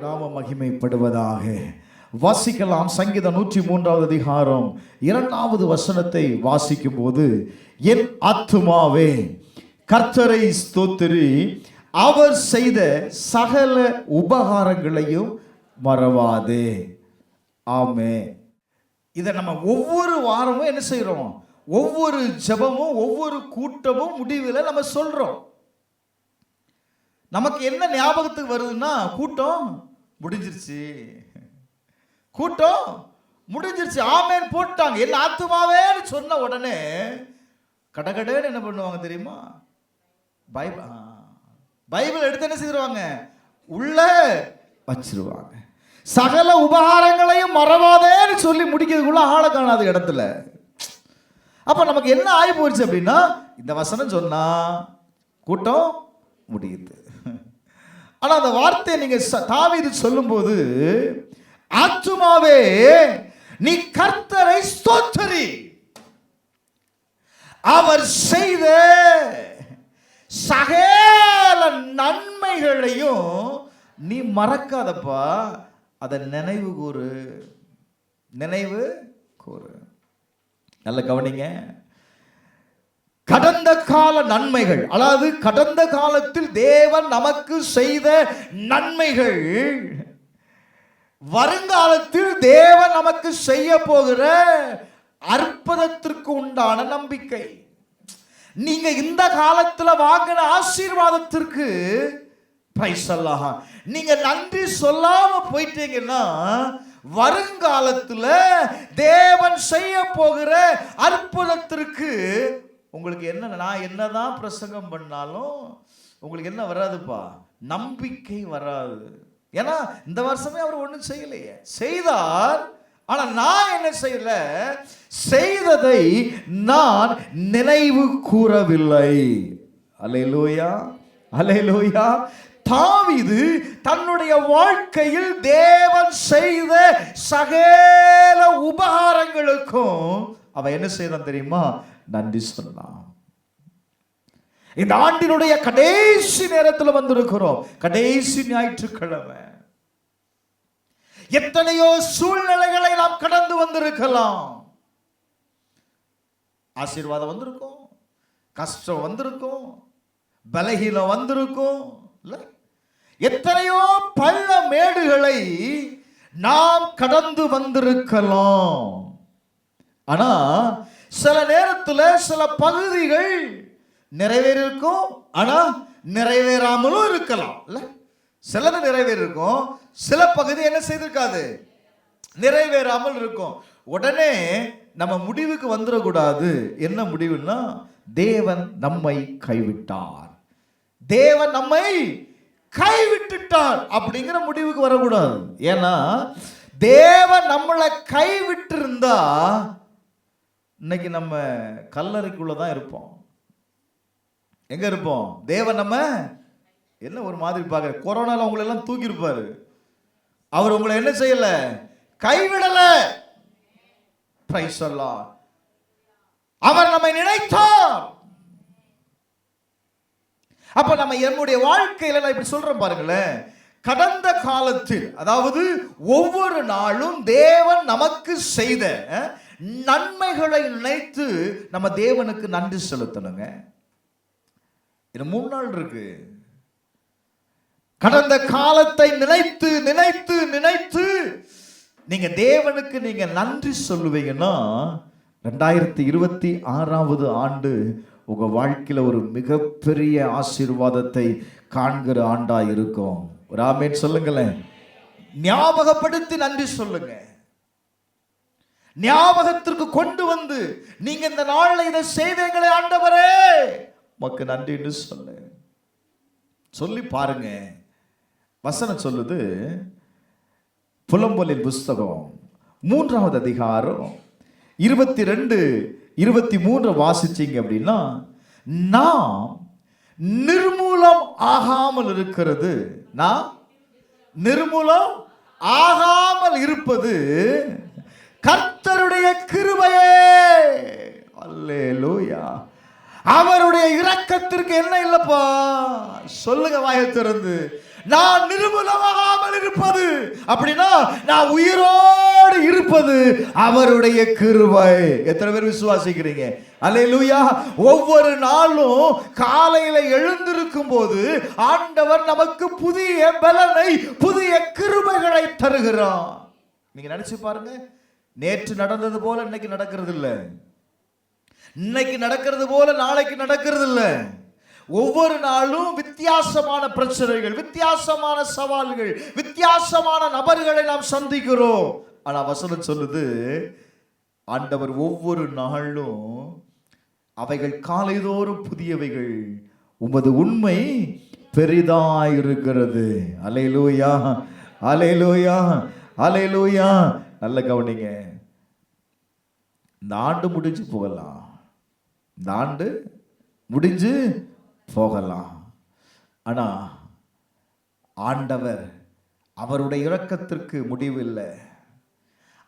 நாம மகிமைப்படுவதாக. வாசிக்கலாம். சங்கீதம் 103வது அதிகாரம் 2வது வசனத்தை வாசிக்கும் போது, என் ஆத்துமாவே கர்த்தரை ஸ்தோத்திரி, அவர் செய்த சகல உபகாரங்களையும் மறவாதே. ஆமே. இதை நம்ம ஒவ்வொரு வாரமும் என்ன செய்யறோம்? ஒவ்வொரு ஜெபமும் ஒவ்வொரு கூட்டமும் முடிவில் நம்ம சொல்றோம். நமக்கு என்ன ஞாபகத்துக்கு வருதுன்னா, கூட்டம் முடிஞ்சிருச்சு, கூட்டம் முடிஞ்சிருச்சு, ஆமேன் போட்டாங்க. என் ஆத்துமாவேன்னு சொன்ன உடனே கடகடன்னு என்ன பண்ணுவாங்க தெரியுமா? பைபிள் எடுத்து என்ன செய்வாங்க? உள்ள வச்சிருவாங்க. சகல உபகாரங்களையும் மறவாதேன்னு சொல்லி முடிக்கிறதுக்குள்ள ஆளை காணாத இடத்துல. அப்ப நமக்கு என்ன ஆகி போயிடுச்சு அப்படின்னா, இந்த வசனம் சொன்னா கூட்டம் முடியுது. ஆனா அந்த வார்த்தையை நீங்க தாவீது சொல்லும்போது, ஆத்துமாவே நீ கர்த்தரை ஸ்தோத்திரி, அவர் செய்த சகல நன்மைகளையும் நீ மறக்காதப்பா, அதை நினைவு கூறு, நினைவு கூறு. நல்ல கவனிங்க. கடந்த கால நன்மைகள், அதாவது கடந்த காலத்தில் தேவன் நமக்கு செய்த நன்மைகள், வருங்காலத்தில் தேவன் நமக்கு செய்ய போகிற அற்புதத்திற்கு உண்டான நம்பிக்கை. நீங்க இந்த காலத்துல வாங்கின ஆசீர்வாதத்திற்கு நீங்க நன்றி சொல்லாம போயிட்டீங்கன்னா, வருங்காலத்துல தேவன் செய்ய போகிற அற்புதத்திற்கு உங்களுக்கு என்ன, நான் என்னதான் பிரசங்கம் பண்ணாலும் உங்களுக்கு என்ன வராதுப்பா? நம்பிக்கை வராது. ஏன்னா இந்த வருஷமே அவர் ஒன்றும் செய்யலையே. செய்தார், ஆனா நான் என்ன செய்யல? செய்ததை நான் நினைவு கூறவில்லை. அல்லேலூயா, அல்லேலூயா. தாவீது தன்னுடைய வாழ்க்கையில் தேவன் செய்த சகல உபகாரங்களுக்கும் அவன் என்ன செய்தான் தெரியுமா? நன்றி சொன்னான். இந்த ஆண்டினுடைய கடைசி நேரத்தில் வந்திருக்கிறோம். கடைசி ஞாயிற்றுக்கிழமை. எத்தனையோ சூழ்நிலைகளை நாம் கடந்து வந்திருக்கலாம். ஆசீர்வாதம் வந்திருக்கும், கஷ்டம் வந்திருக்கும், பலகீனம் வந்திருக்கும், எத்தனையோ பள்ள மேடுகளை நாம் கடந்து வந்திருக்கலாம். ஆனா சில நேரத்தில் சில பகுதிகள் நிறைவேறிருக்கும், ஆனா நிறைவேறாமலும் இருக்கலாம். இல்ல, சிலது நிறைவேறிருக்கும், சில பகுதி என்ன செய்திருக்காது? நிறைவேறாமல் இருக்கும். உடனே நம்ம முடிவுக்கு வந்துடக்கூடாது. என்ன முடிவுன்னா, தேவன் நம்மை கைவிட்டார், தேவன் நம்மை கைவிட்டுட்டார் அப்படிங்கிற முடிவுக்கு வரக்கூடாது. ஏன்னா தேவன் நம்மளை கைவிட்டு இருந்தா இன்னைக்கு நம்ம கல்லறைக்குள்ளதான் இருப்போம். எங்க இருப்போம்? தேவன் நம்ம என்ன ஒரு மாதிரி பார்க்க, கொரோனால உங்களை எல்லாம் தூக்கி இருப்பாரு, அவர் உங்களை என்ன செய்யல? கைவிடல. Praise the Lord. அவர் நம்மை நினைத்தார். அப்ப நம்ம நம்முடைய வாழ்க்கையில நான் இப்படி சொல்றேன் பாருங்களேன், கடந்த காலத்தில், அதாவது ஒவ்வொரு நாளும் தேவன் நமக்கு செய்த நன்மைகளை நினைத்து நம்ம தேவனுக்கு நன்றி செலுத்தணுங்க. இது 3 நாள் இருக்கு. கடந்த காலத்தை நினைத்து நினைத்து நினைத்து நீங்க தேவனுக்கு நீங்க நன்றி சொல்லுவீங்கன்னா, 2026வது ஆண்டு உங்க வாழ்க்கையில ஒரு மிகப்பெரிய ஆசீர்வாதத்தை காண்கிற ஆண்டா இருக்கும். ஒரு ஆமென் சொல்லுங்களேன். ஞாபகப்படுத்தி நன்றி சொல்லுங்க. ஞாபகத்திற்கு கொண்டு வந்து, நீங்க இந்த நாள்ல இதை செய்தீங்களே ஆண்டவரே, உமக்கு நன்றி என்று சொல்லி பாருங்க. வசனம் சொல்லுது, புலம்பலின் புஸ்தகம் 3வது அதிகாரம் 22-23 வாசிச்சீங்க அப்படின்னா, நாம் நிர்மூலம் ஆகாமல் இருக்கிறது, நான் நிர்மூலம் ஆகாமல் இருப்பது கர்த்தருடைய கிருபையே. அல்லேலூயா. அவருடைய இரக்கத்திற்கு என்ன இல்லப்பா? சொல்லுங்க வாயை திறந்து. நான் நிர்மூலமாகாமல் இருப்பது அப்படின்னா நான் உயிரோடு இருப்பது அவருடைய கிருபை. எத்தனை பேர் விசுவாசிக்கிறீங்க? அல்லேலூயா. ஒவ்வொரு நாளும் காலையில எழுந்திருக்கும் போது ஆண்டவர் நமக்கு புதிய பலனை, புதிய கிருபைகளை தருகிறார். நீங்க நினைச்சு பாருங்க, நேற்று நடந்தது போல இன்னைக்கு நடக்கிறது இல்லை, இன்னைக்கு நடக்கிறது போல நாளைக்கு நடக்கிறது இல்லை. ஒவ்வொரு நாளும் வித்தியாசமான பிரச்சனைகள், வித்தியாசமான சவால்கள், வித்தியாசமான நபர்களை நாம் சந்திக்கிறோம். ஆனா வசனம் சொல்லுது, ஆண்டவர் ஒவ்வொரு நாளும் அவைகள் காலைதோறும் புதியவைகள், உமது உண்மை பெரிதாயிருக்கிறது. அல்லேலூயா, அல்லேலூயா, அல்லேலூயா. நல்ல கவனிங்க. இந்த ஆண்டு முடிஞ்சு போகலாம், இந்த ஆண்டு முடிஞ்சு போகலாம். ஆனா ஆண்டவர், அவருடைய இரக்கத்திற்கு முடிவு இல்லை.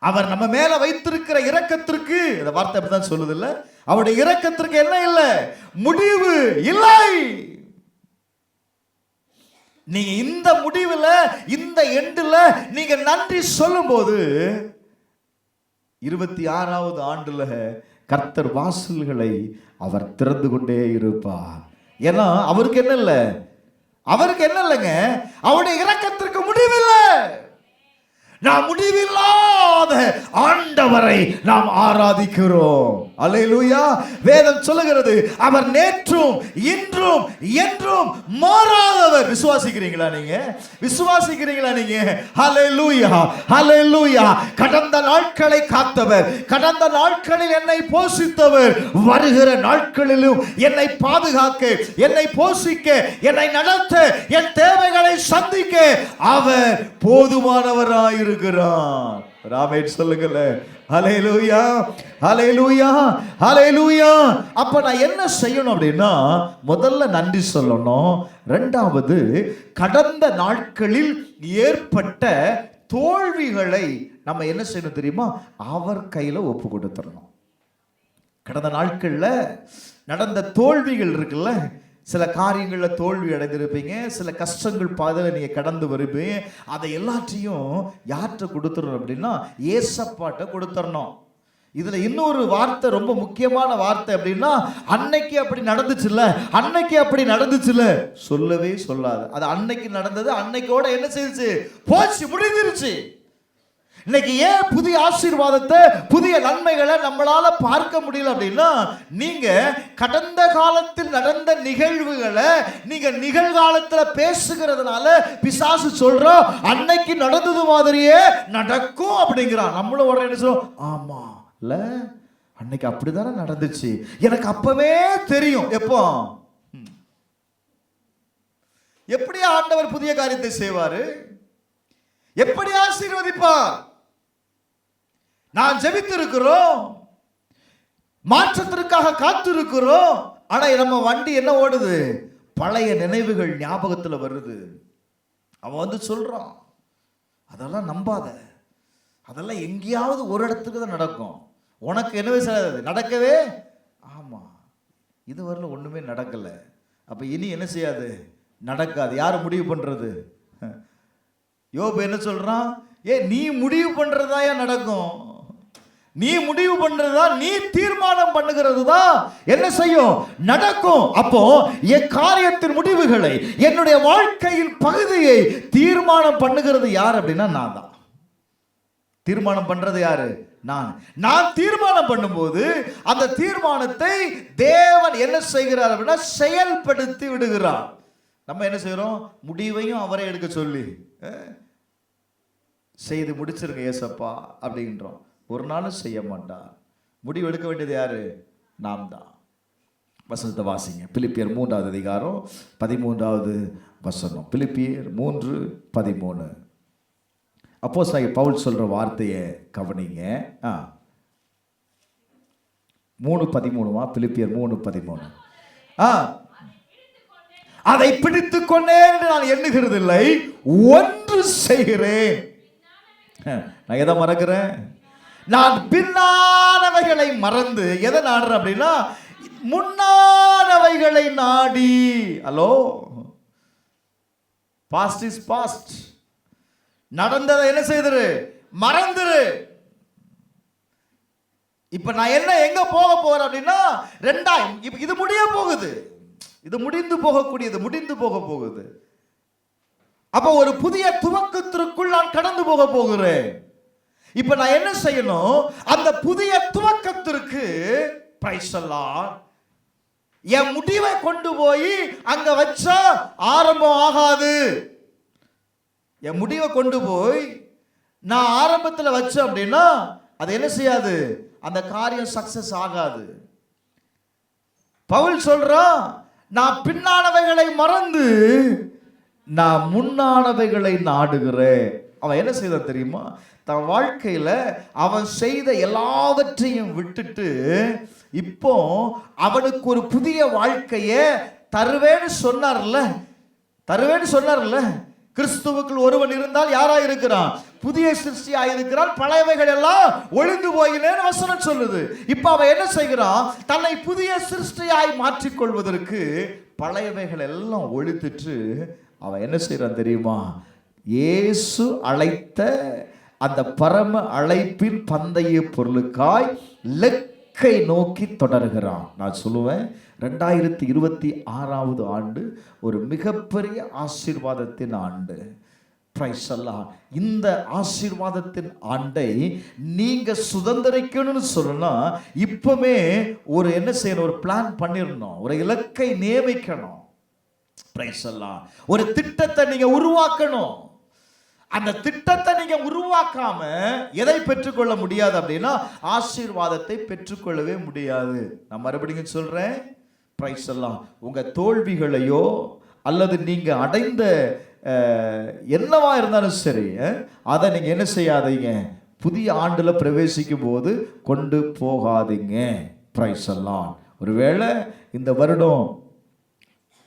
அவர் நம்ம மேல வைத்திருக்கிற இரக்கத்திற்கு, இந்த வார்த்தை அப்படிதான் சொல்லுது இல்ல, அவருடைய இரக்கத்திற்கு என்ன இல்லை? முடிவு இல்லை. நீங்க இந்த முடிவுல, இந்த எண்டுல நீங்க நன்றி சொல்லும் போது 26வது ஆண்டுல கர்த்தர் வாசல்களை அவர் திறந்து கொண்டே இருப்பார். ஏன்னா அவருக்கு என்ன இல்லை? அவருக்கு என்ன இல்லைங்க? அவருடைய இரக்கத்திற்கு முடிவில்லை. நாம் முடிவில்லாத ஆண்டவரை நாம் ஆராதிக்கிறோம். அல்லேலூயா. வேதம் சொல்லுகிறது, அவர் நேற்றும் இன்றும் என்றும் மாறாதவர். விசுவாசிக்கிறீங்களா நீங்க? விசுவாசிக்கிறீங்களா நீங்க? அல்லேலூயா, அல்லேலூயா. கடந்த நாட்களை காத்தவர், கடந்த நாட்களில் என்னை போஷித்தவர், வருகிற நாட்களிலும் என்னை பாதுகாக்க, என்னை போஷிக்க, என்னை நடத்த, என் தேவைகளை சந்திக்க அவர் போதுமானவராயிருக்கிறார். ராமேட் சொல்லுங்கள. ஹல்லேலூயா, ஹல்லேலூயா, ஹல்லேலூயா. அப்ப நான் என்ன செய்யணும் அப்படின்னா, முதல்ல நன்றி சொல்லணும். இரண்டாவது, கடந்த நாட்களில் ஏற்பட்ட தோல்விகளை நம்ம என்ன செய்யணும் தெரியுமா? அவர் கையில ஒப்பு கொடுத்துடணும். கடந்த நாட்கள்ல நடந்த தோல்விகள் இருக்குல்ல, சில காரியங்களில் தோல்வி அடைந்திருப்பீங்க, சில கஷ்டங்கள் பாதையில் நீங்கள் கடந்து வருவீங்க. அதை எல்லாத்தையும் யார்கிட்ட கொடுத்துடணும் அப்படின்னா, ஏசப்பாட்ட கொடுத்துடணும். இதுல இன்னொரு வார்த்தை, ரொம்ப முக்கியமான வார்த்தை அப்படின்னா, அன்னைக்கு அப்படி நடந்துச்சுல்ல, அன்னைக்கு அப்படி நடந்துச்சுல்ல சொல்லவே சொல்லாது. அது அன்னைக்கு நடந்தது, அன்னைக்கோட என்ன செய்யுச்சு? போச்சு, முடிஞ்சிருச்சு. இன்னைக்கு ஏன் புதிய ஆசீர்வாதத்தை, புதிய நன்மைகளை நம்மளால பார்க்க முடியல அப்படின்னா, நீங்க கடந்த காலத்தில் நடந்த நிகழ்வுகளை நீங்க நிகழ்காலத்துல பேசுகிறதுனால பிசாசு சொல்றோம் அன்னைக்கு நடந்தது மாதிரியே நடக்கும் அப்படிங்கிறான். நம்மளும் உடனே என்ன சொல்றோம்? ஆமா இல்ல, அன்னைக்கு அப்படித்தானே நடந்துச்சு, எனக்கு அப்பவே தெரியும். எப்போ? எப்படி ஆண்டவர் புதிய காரியத்தை செய்வாரு? எப்படி ஆசீர்வதிப்பார்? நான் ஜெபித்திருக்கிறோம், மாற்றத்திற்காக காத்திருக்கிறோம். ஆனா நம்ம வண்டி என்ன ஓடுது? பழைய நினைவுகள் ஞாபகத்துல வருது. அவன் வந்து சொல்றான், அதெல்லாம் நம்பாத, அதெல்லாம் எங்கேயாவது ஒரு இடத்துக்கு தான் நடக்கும், உனக்கு என்னவே செய்யாது, நடக்கவே. ஆமா, இதுவரையில ஒண்ணுமே நடக்கல, அப்ப இனி என்ன செய்யாது? நடக்காது. யாரு முடிவு பண்றது? யோபு என்ன சொல்றான்? நீ முடிவு பண்றதா நடக்கும், நீ முடிவு பண்றதா, நீ தீர்மானம் பண்ணுகிறது தான் என்ன செய்யும்? நடக்கும். அப்போ என் காரியத்தின் முடிவுகளை, என்னுடைய வாழ்க்கையின் பகுதியை தீர்மானம் பண்ணுகிறது யார் அப்படின்னா நான் தான். தீர்மானம் பண்றது யாரு? நான் தீர்மானம் பண்ணும்போது அந்த தீர்மானத்தை தேவன் என்ன செய்கிறார் அப்படின்னா செயல்படுத்தி விடுகிறார். நம்ம என்ன செய்யறோம்? முடிவையும் அவரை எடுக்க சொல்லி செய்து முடிச்சிருங்க ஏசப்பா அப்படின்றோம். ஒரு நாளும் செய்ய மாட்டார். முடிவு எடுக்க வேண்டியது யாரு? நாம் தான். வசனத்தை வாசிங்க. பிலிப்பியர் 3வது அதிகாரம் 13வது வசனம். பிலிப்பியர் 3:13. அப்போஸ்தலன் பவுல் சொல்ற வார்த்தையை கவனிங்க. 3:13. பிலிப்பியர் 3:13. அதை பிடித்துக் கொண்டேன் என்று நான் எண்ணுகிறது இல்லை, ஒன்று செய்கிறேன். நான் எதை மறக்கிறேன்? நான் பின்னானவைகளை மறந்து எதை நாடுறேன் அப்படின்னா, முன்னானவைகளை நாடி. Hello, past is past. நடந்ததை என்ன செய்திரு? மறந்துரு. இப்ப நான் என்ன எங்க போக போறேன் அப்படின்னா, இது முடிய போகுது. இது முடிந்து போகக்கூடியது, முடிந்து போக போகுது. அப்ப ஒரு புதிய துவக்கத்திற்குள் நான் கடந்து போக போகிறேன். இப்ப நான் என்ன செய்யணும்? அந்த புதிய துவக்கத்திற்கு பிரைஸ் தி லார்ட், என் முடிவை கொண்டு போய் அங்க வச்சா ஆரம்பம் ஆகாது. என் முடிவை கொண்டு போய் நான் ஆரம்பத்தில் வச்சேன் அப்படின்னா அது என்ன செய்யாது? அந்த காரியம் சக்சஸ் ஆகாது. பவுல் சொல்றான், நான் பின்னானவைகளை மறந்து நான் முன்னானவைகளை நாடுகிறேன். அவன் என்ன செய்தான் தெரியுமா? தன் வாழ்க்கையில அவன் செய்த எல்லாவற்றையும் விட்டுட்டு இப்போ அவனுக்கு ஒரு புதிய வாழ்க்கைய தருவேன்னு சொன்னார்ல. கிறிஸ்துவுக்குள் ஒருவன் இருந்தால் யாரா இருக்கிறான்? புதிய சிருஷ்டியா இருக்கிறான். பழையவைகள் எல்லாம் ஒளிந்து போயினேன்னு வசனம் சொல்லுது. இப்ப அவன் என்ன செய்கிறான்? தன்னை புதிய சிருஷ்டியாய் மாற்றிக்கொள்வதற்கு பழையவைகள் எல்லாம் ஒழித்துட்டு அவன் என்ன செய்யறான் தெரியுமா? இயேசு அழைத்த அந்த பரம அழைப்பின் பந்தய பொருளுக்காய் லக்கை நோக்கி தொடர்கிறான். நான் சொல்லுவேன், 2026 ஆண்டு ஒரு மிகப்பெரிய ஆசீர்வாதத்தின் ஆண்டு. பிரைஸ் அல்லாஹ். இந்த ஆசீர்வாதத்தின் ஆண்டை நீங்க சுதந்திரிக்கணும்னு சொல்லணும்னா இப்பவே ஒரு என்ன செய்யணும்? ஒரு பிளான் பண்ணிடணும், ஒரு இலக்கை நியமிக்கணும். பிரைஸ் அல்லாஹ். ஒரு திட்டத்தை நீங்க உருவாக்கணும். அந்த திட்டத்தை நீங்க உருவாக்காம எதை பெற்றுக்கொள்ள முடியாது அப்படின்னா ஆசீர்வாதத்தை பெற்றுக்கொள்ளவே முடியாது. நான் மறுபடியும் சொல்றேன், பிரைஸ் எல்லாம் உங்க தோல்விகளையோ அல்லது நீங்க அடைந்த என்னவா இருந்தாலும் சரி, அதை நீங்க என்ன செய்யாதீங்க, புதிய ஆண்டுல பிரவேசிக்கும் போது கொண்டு போகாதீங்க. பிரைஸ் எல்லாம். ஒருவேளை இந்த வருடம்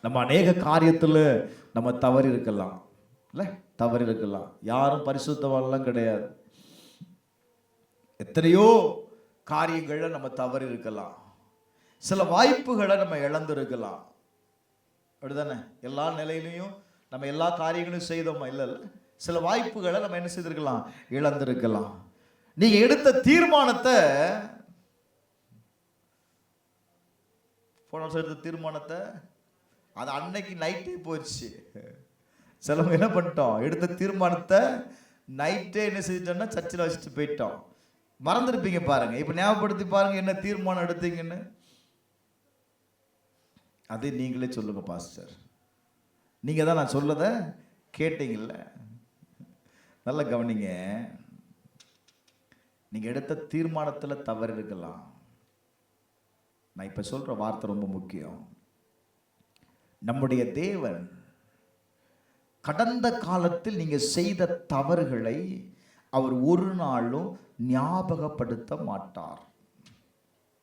நம்ம அநேக காரியத்தில் நம்ம தவறி இருக்கலாம், இல்லை? தவறு இருக்கலாம். யாரும் பரிசுத்தவான்லாம் கிடையாது. எத்தனையோ காரியங்களை நம்ம தவறு இருக்கலாம். சில வாய்ப்புகளை நம்ம இழந்திருக்கலாம். அப்படிதானே? எல்லா நிலையிலையும் நம்ம எல்லா காரியங்களும் செய்தோமா? இல்லை. சில வாய்ப்புகளை நம்ம என்ன செய்திருக்கலாம்? இழந்திருக்கலாம். நீங்க எடுத்த தீர்மானத்தை அது அன்னைக்கு நைட்டே போயிடுச்சு. சிலவங்க என்ன பண்ணிட்டோம்? எடுத்த தீர்மானத்தை நைட்டே என்ன செஞ்சிட்டோம்னா சர்ச்சில் வச்சுட்டு போயிட்டோம். மறந்துருப்பீங்க பாருங்க. இப்ப ஞாபகப்படுத்தி பாருங்க, என்ன தீர்மானம் எடுத்தீங்கன்னு. அது நீங்களே சொல்லுங்க பாஸ்டர். நீங்க தான் நான் சொல்லத கேட்டீங்கல்ல. நல்ல கவனிங்க. நீங்க எடுத்த தீர்மானத்துல தவறு இருக்கலாம். நான் இப்ப சொல்ற வார்த்தை ரொம்ப முக்கியம். நம்முடைய தேவன் கடந்த காலத்தில் நீங்க செய்த தவறுகளை அவர் ஒரு நாளும் ஞாபகப்படுத்த மாட்டார்.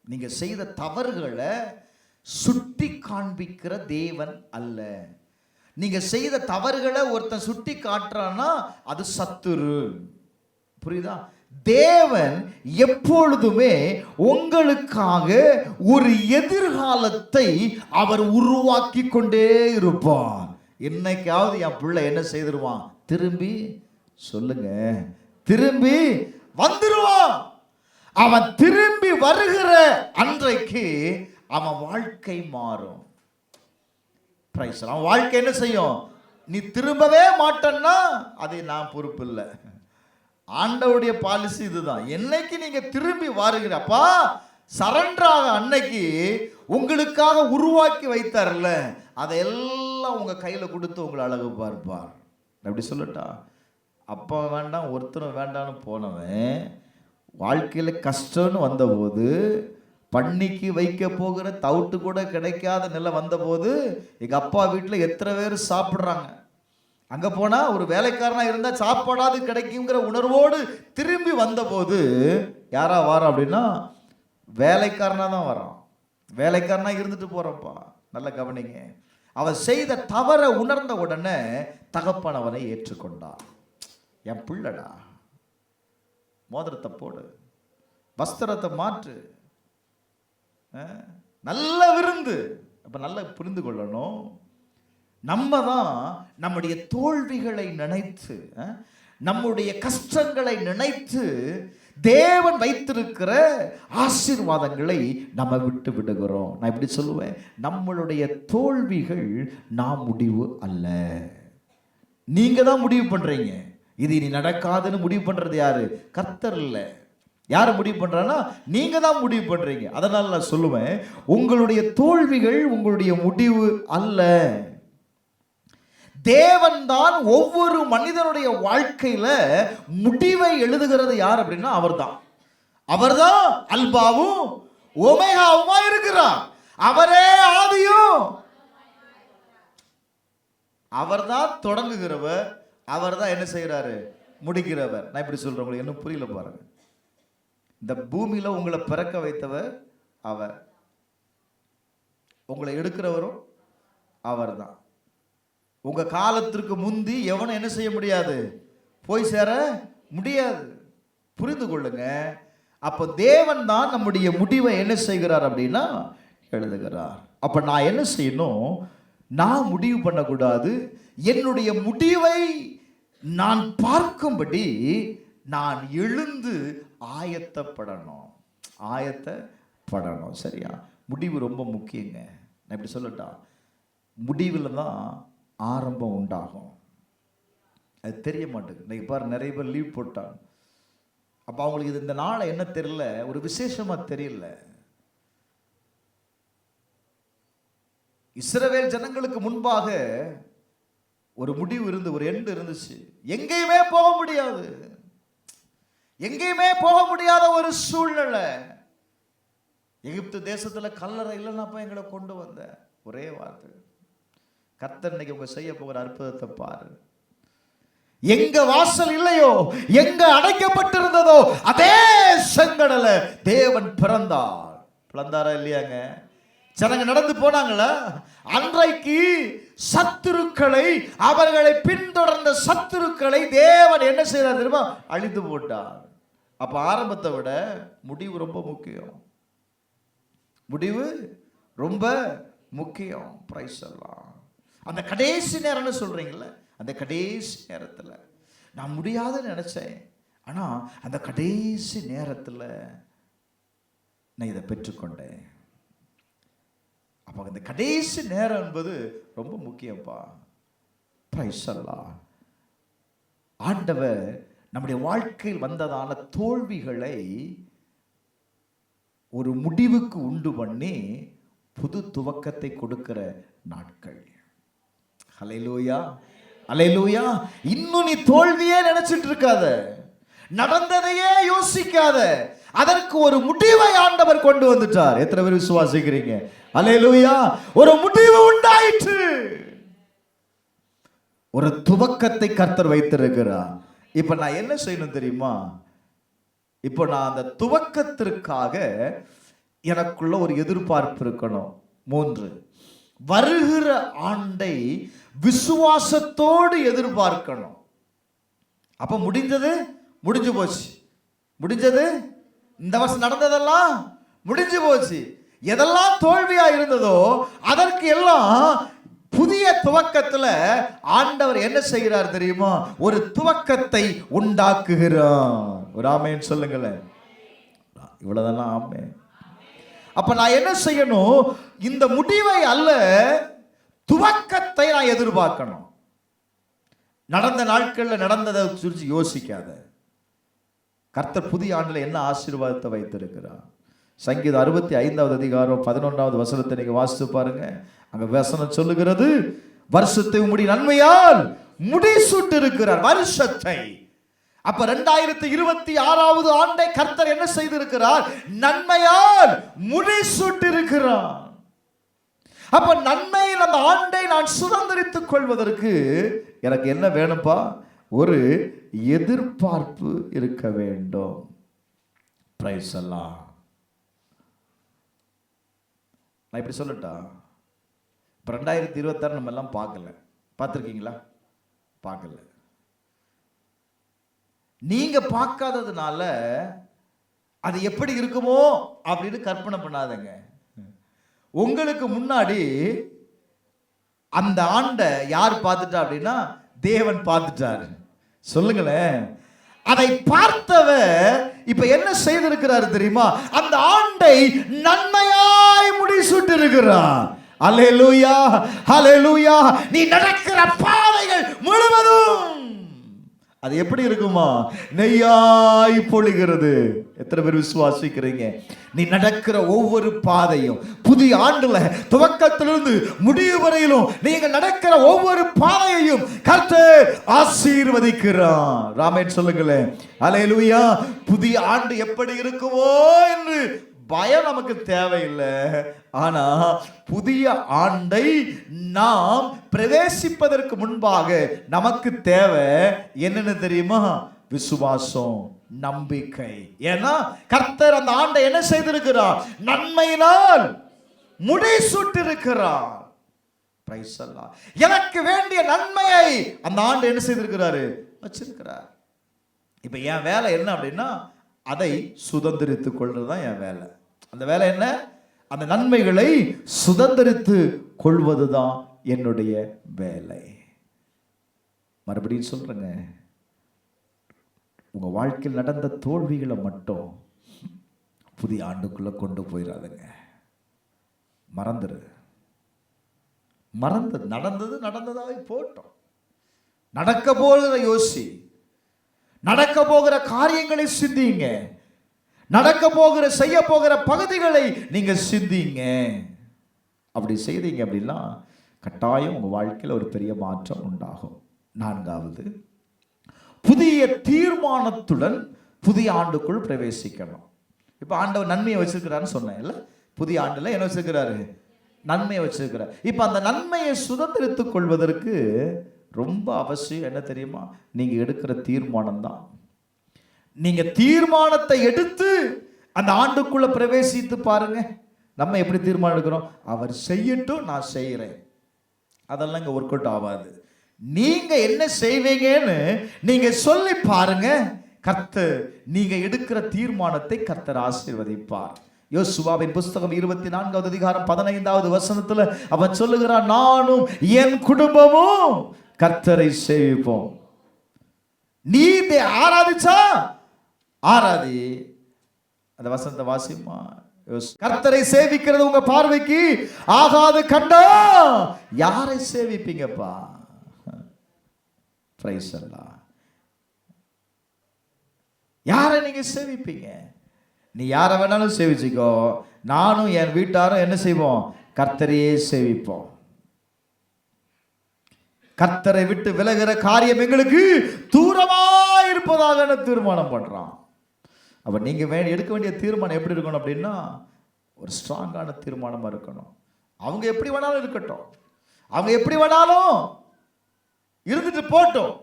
நீங்க செய்த தவறுகளை சுட்டி காண்பிக்கிற தேவன் அல்ல. நீங்க செய்த தவறுகளை ஒருத்தன் சுட்டி காட்டுறான்னா அது சத்துரு. புரியுதா? தேவன் எப்பொழுதுமே உங்களுக்காக ஒரு எதிர்காலத்தை அவர் உருவாக்கி கொண்டே இருப்பார். என்னைக்காவது என் பிள்ளை என்ன செய்திருவான்? திரும்பி சொல்லுங்க, திரும்பி வந்துருவான். அவன் திரும்பி வருகிற அன்றைக்கு அவன் வாழ்க்கை மாறும். அவன் வாழ்க்கை என்ன செய்யும்? நீ திரும்பவே மாட்டேன்னா அது நான் பொறுப்பு இல்லை. ஆண்டவருடைய பாலிசி இதுதான். என்னைக்கு நீங்க திரும்பி வருகிறப்பா சரண்டராக அன்னைக்கு உங்களுக்காக உருவாக்கி வைத்தார்ல, அதையெல்லாம் உங்க கையில கொடுத்து உங்களை அழகு பார்ப்பார். அப்படி சொல்லட்டா? அப்பா வேண்டாம் ஒருத்தரும் வேண்டான்னு போனவன் வாழ்க்கையில கஷ்டம்னு வந்தபோது, பண்ணிக்கு வைக்க போகிற தவுட்டு கூட கிடைக்காத நிலை வந்தபோது, எங்க அப்பா வீட்டில் எத்தனை பேர் சாப்பிட்றாங்க, அங்க போனா ஒரு வேலைக்காரனா இருந்தா சாப்பாடாது கிடைக்குங்கிற உணர்வோடு திரும்பி வந்தபோது யாரா வாரம் அப்படின்னா வேலைக்காரனா தான் வரான். வேலைக்காரனா இருந்துட்டு போறப்பா. நல்ல கவனிங்க. அவன் செய்த தவறை உணர்ந்த உடனே தகப்பன் அவனை ஏற்றுக்கொண்டான். என் பிள்ளடா, மோதிரத்தை போடு, வஸ்திரத்தை மாற்று, நல்ல விருந்து. அப்ப நல்லா புரிந்து கொள்ளணும், நம்ம தான் நம்முடைய தோல்விகளை நினைத்து, நம்முடைய கஷ்டங்களை நினைத்து தேவன் வைத்திருக்கிற ஆசீர்வாதங்களை நம்ம விட்டு விடுகிறோம். நான் இப்படி சொல்லுவேன், நம்மளுடைய தோல்விகள் நாம் முடிவு அல்ல. நீங்க தான் முடிவு பண்றீங்க. இது இனி நடக்காதுன்னு முடிவு பண்றது யாரு? கர்த்தர் இல்ல. யார முடிவு பண்றானா? நீங்க தான் முடிவு பண்றீங்க. அதனால நான் சொல்லுவேன், உங்களுடைய தோல்விகள் உங்களுடைய முடிவு அல்ல. தேவன் தான் ஒவ்வொரு மனிதனுடைய வாழ்க்கையில முடிவை எழுதுகிறது. யார் அப்படின்னா அவர்தான். அவர்தான் அல்பாவும் ஒமேகாவுமா இருக்கிறார். அவரே ஆதியும், அவர்தான் தொடங்குகிறவர், அவர்தான் என்ன செய்யறாரு? முடிக்கிறவர். நான் இப்படி சொல்றேன், உங்களுக்கு இன்னும் புரியல பாருங்க. இந்த பூமியில உங்களை பிறக்க வைத்தவர் அவர், உங்களை எடுக்கிறவரும் அவர்தான். உங்க காலத்திற்கு முந்தி எவனும் என்ன செய்ய முடியாது? போய் சேர முடியாது. புரிந்து கொள்ளுங்க. அப்ப தேவன் தான் நம்முடைய முடிவை என்ன செய்கிறார் அப்படின்னா எழுதுகிறார். அப்ப நான் என்ன செய்யணும்? நான் முடிவு பண்ணக்கூடாது. என்னுடைய முடிவை நான் பார்க்கும்படி நான் எழுந்து ஆயத்தப்படணும். ஆயத்தப்படணும். சரியா? முடிவு ரொம்ப முக்கியங்க. நான் இப்படி சொல்லட்டா, முடிவில் தான் ஆரம்பம் உண்டாகும். அது தெரிய மாட்டேங்குது. இன்னைக்கு பாரு, நிறைய பேர் லீவ் போட்டாங்க. அப்போ அவங்களுக்கு இது இந்த நாளை என்ன தெரியல, ஒரு விசேஷமா தெரியல. இஸ்ரவேல் ஜனங்களுக்கு முன்பாக ஒரு முடிவு இருந்து, ஒரு எண்டு இருந்துச்சு. எங்கேயுமே போக முடியாது, எங்கேயுமே போக முடியாத ஒரு சூழ்நிலை. எகிப்து தேசத்துல கல்லறை இல்லைன்னாப்ப எங்களை கொண்டு வந்த ஒரே வார்த்தை, கர்த்தர் இன்னைக்கு உங்க செய்ய போகிற அற்புதத்தை பாரு. எங்க வாசல் இல்லையோ, எங்க அடைக்கப்பட்டிருந்ததோ அதே செங்கடல தேவன் பிறந்தார். பிறந்தாரா இல்லையாங்க? ஜனங்க நடந்து போனாங்களா? அன்றைக்கு சத்துருக்களை, அவர்களை பின்தொடர்ந்த சத்துருக்களை தேவன் என்ன செய்தார் தெரியுமா? அழித்து போட்டார். அப்ப ஆரம்பத்தை விட முடிவு ரொம்ப முக்கியம். முடிவு ரொம்ப முக்கியம். பிரைஸ் எல்லாம் அந்த கடைசி நேரம்னு சொல்றீங்கல்ல, அந்த கடைசி நேரத்தில் நான் முடியாதுன்னு நினைச்சேன், ஆனா அந்த கடைசி நேரத்தில் நான் இதை பெற்றுக்கொண்டேன். அப்போ இந்த கடைசி நேரம் என்பது ரொம்ப முக்கியப்பா. பிரைஸ் எல்லாம் ஆண்டவர் நம்முடைய வாழ்க்கையில் வந்ததான தோல்விகளை ஒரு முடிவுக்கு உண்டு பண்ணி புது துவக்கத்தை கொடுக்கிற நாட்கள். ஹல்லேலூயா, ஹல்லேலூயா. இன்னும் நீ தோல்வியே நினைச்சிட்டு இருக்காத, நடந்ததையே யோசிக்காத. அதற்கு ஒரு முடிவை ஆண்டவர் கொண்டு வந்துட்டார். எத்தனை பேர் விசுவாசிக்கிறீங்க? ஹல்லேலூயா. ஒரு முடிவு உண்டாயிற்று, ஒரு துவக்கத்தை கர்த்தர் வைத்திருக்கிறார். இப்ப நான் என்ன செய்யணும் தெரியுமா? இப்போ நான் அந்த துவக்கத்திற்காக எனக்குள்ள ஒரு எதிர்பார்ப்பு இருக்கணும். 3, வருகிற ஆண்டை விசுவாசத்தோடு எதிர்பார்க்கணும். அப்ப முடிஞ்சது முடிஞ்சு போச்சு. முடிஞ்சது, இந்த வருஷம் நடந்ததெல்லாம் முடிஞ்சு போச்சு. எதெல்லாம் தோல்வியா இருந்ததோ அதற்கு எல்லாம் புதிய துவக்கத்துல ஆண்டவர் என்ன செய்கிறார் தெரியுமா? ஒரு துவக்கத்தை உண்டாக்குகிறார். ஒரு ஆமென் சொல்லுங்களேன். இவ்வளவுதானா? ஆமென். அப்ப நான் என்ன செய்யணும்? இந்த முடிவை அல்ல, துவக்கத்தை நான் எதிர்பார்க்கணும். நடந்த நாட்கள்ல நடந்ததை குறித்து யோசிக்காத. கர்த்தர் புதிய ஆண்டுல என்ன ஆசீர்வாதத்தை வைத்திருக்கிறார். சங்கீதம் 65வது அதிகாரம் 11வது வசனத்தை நீங்க வாசித்து பாருங்க. அங்க வசனம் சொல்லுகிறது, வருஷத்தை உம்முடைய நன்மையால் முடிசூட்டி இருக்கிறார். வருஷத்தை. அப்ப 2026வது ஆண்டை கர்த்தர் என்ன செய்திருக்கிறார்? நன்மையால் முடிசூட்டி இருக்கிறார். அப்ப நன்மையின் அந்த ஆண்டை நான் சுதந்திரித்துக் கொள்வதற்கு எனக்கு என்ன வேணும்பா? ஒரு எதிர்பார்ப்பு இருக்க வேண்டும். பிரைஸ் எல்லாம். நான் இப்படி சொல்லட்டா, இப்போ 2026 நம்ம எல்லாம் பார்க்கல. பார்த்துருக்கீங்களா? பார்க்கல. நீங்க பார்க்காததுனால அது எப்படி இருக்குமோ அப்படின்னு கற்பனை பண்ணாதங்க. உங்களுக்கு முன்னாடி அந்த ஆண்டை யார் பார்த்துட்டா அப்படின்னா தேவன் பார்த்துட்டாரு. சொல்லுங்களேன். அதை பார்த்தவர் இப்ப என்ன செய்திருக்கிறார் தெரியுமா? அந்த ஆண்டை நன்மையாய் முடிசூட்டி இருக்கிறார். அல்லேலூயா, அல்லேலூயா. நீ நடக்கிற பாதைகள் முழுவதும் அது எப்படி இருக்குமா? நெய்யாய் பொழிகிறது. எத்தனை பேர் விசுவாசிக்கிறீங்க? நீ நடக்கிற ஒவ்வொரு பாதையும் புதிய ஆண்டுல துவக்கத்திலிருந்து முடிவு வரையிலும் நீங்க நடக்கிற ஒவ்வொரு பாதையையும் கர்த்தர் ஆசீர்வதிக்கிறார். ராமேன் சொல்லுங்களேன். அல்லேலூயா. புதிய ஆண்டு எப்படி இருக்குமோ என்று பயம் நமக்கு தேவையில்லை. ஆனா புதிய ஆண்டை நாம் பிரவேசிப்பதற்கு முன்பாக நமக்கு தேவை என்னன்னு தெரியுமா? விசுவாசம், நம்பிக்கை. ஏன்னா கர்த்தர் அந்த ஆண்டை என்ன செய்திருக்கிறார்? நன்மையினால் முடிசூட்டிருக்கிறார். பிரைஸ் அல்லாஹ். எனக்கு வேண்டிய நன்மையை அந்த ஆண்டு என்ன செய்திருக்கிறாரு? வச்சிருக்கிறார். இப்ப என் வேலை என்ன அப்படின்னா அதை சுதந்திரித்துக் கொள்றதுதான் என் வேலை. அந்த வேலை என்ன? அந்த நன்மைகளை சுதந்திரித்து கொள்வதுதான் என்னுடைய வேலை. மறுபடியும் சொல்றேங்க, உங்க வாழ்க்கையில் நடந்த தோல்விகளை மட்டும் புதிய ஆண்டுக்குள்ள கொண்டு போயிடாதுங்க. மறந்துரு. நடந்தது நடந்ததாவே போட்டோம். நடக்க போகிறத யோசி. நடக்க போகிற காரியங்களை சிந்திங்க. நடக்க போகிற செய்ய போகிற பகுதிகளை நீங்க சிந்திங்க. அப்படி செய்தீங்க அப்படின்னா கட்டாயம் உங்க வாழ்க்கையில் ஒரு பெரிய மாற்றம் உண்டாகும். நான்காவது, புதிய தீர்மானத்துடன் புதிய ஆண்டுக்குள் பிரவேசிக்கணும். இப்ப ஆண்டவர் நன்மையை வச்சிருக்கிறான்னு சொன்னேன் இல்ல? புதிய ஆண்டுல என்ன வச்சிருக்கிறாரு? நன்மையை வச்சிருக்கிறார். இப்ப அந்த நன்மையை சுதந்திரித்துக் கொள்வதற்கு ரொம்ப அவசியம் என்ன தெரியுமா? நீங்க எடுக்கிற தீர்மானம் தான். நீங்க தீர்மானத்தை எடுத்து அந்த ஆண்டுக்குள்ள பிரவேசித்து பாருங்க. நம்ம எப்படி தீர்மானம் எடுக்கிறோம்? அவர் செய்யட்டும், நான் செய்யறேன். அதெல்லாம் இங்க ஒர்க் அவுட் ஆகாது. நீங்க என்ன செய்வீங்கன்னு நீங்க சொல்லி பாருங்க. கர்த்தர் நீங்க எடுக்கிற தீர்மானத்தை கர்த்தர் ஆசீர்வதிப்பார். யோசுவாவின் புஸ்தகம் 24வது அதிகாரம் 15வது வசனத்துல அவன் சொல்லுகிறான், நானும் என் குடும்பமும் கர்த்தரை சேவிப்போம். நீ ஆராதிச்சா ஆராதி. அந்த வசனத்தை வாசிமா. கர்த்தரை சேவிக்கிறது உங்க பார்வைக்கு ஆகாது கண்டா யாரை சேவிப்பீங்கப்பா? பிரைஸ் அல்லாஹ். யாரை நீங்க சேவிப்பீங்க? நீ யாரை வேணாலும் சேவிச்சுக்கோ. நானும் என் வீட்டாரும் என்ன செய்வோம்? கர்த்தரையே சேவிப்போம். கர்த்தரை விட்டு விலகிற காரியம் எங்களுக்கு தூரமா இருப்பதாக தீர்மானம் பண்றான். அப்ப நீங்க எடுக்க வேண்டிய தீர்மானம் எப்படி இருக்கணும் அப்படின்னா ஒரு ஸ்ட்ராங்கான தீர்மானமா இருக்கணும். அவங்க எப்படி வேணாலும் இருக்கட்டும், அவங்க எப்படி வேணாலும் இருந்துட்டு போட்டோம்,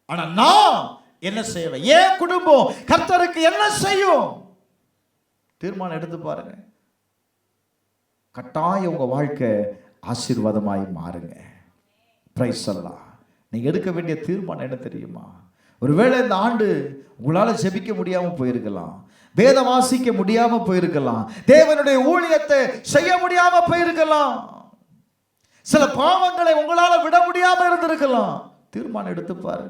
ஆனா நான் என்ன செய்வேன்? என் குடும்பம் கர்த்தருக்கு என்ன செய்யும்? தீர்மானம் எடுத்து பாருங்க. கட்டாயம் உங்க வாழ்க்கை ஆசீர்வாதமாய் மாறுங்க. பிரைஸ் அல்லாஹ். நீங்க எடுக்க வேண்டிய தீர்மானம் என்ன தெரியுமா? ஒருவேளை இந்த ஆண்டு உங்களால ஜெபிக்க முடியாம போயிருக்கலாம், வேதம் வாசிக்க முடியாம போயிருக்கலாம், தேவனுடைய ஊழியத்தை செய்ய முடியாம போயிருக்கலாம், சில பாவங்களை உங்களால விட முடியாம இருந்திருக்கலாம். தீர்மானம் எடுத்து பாரு.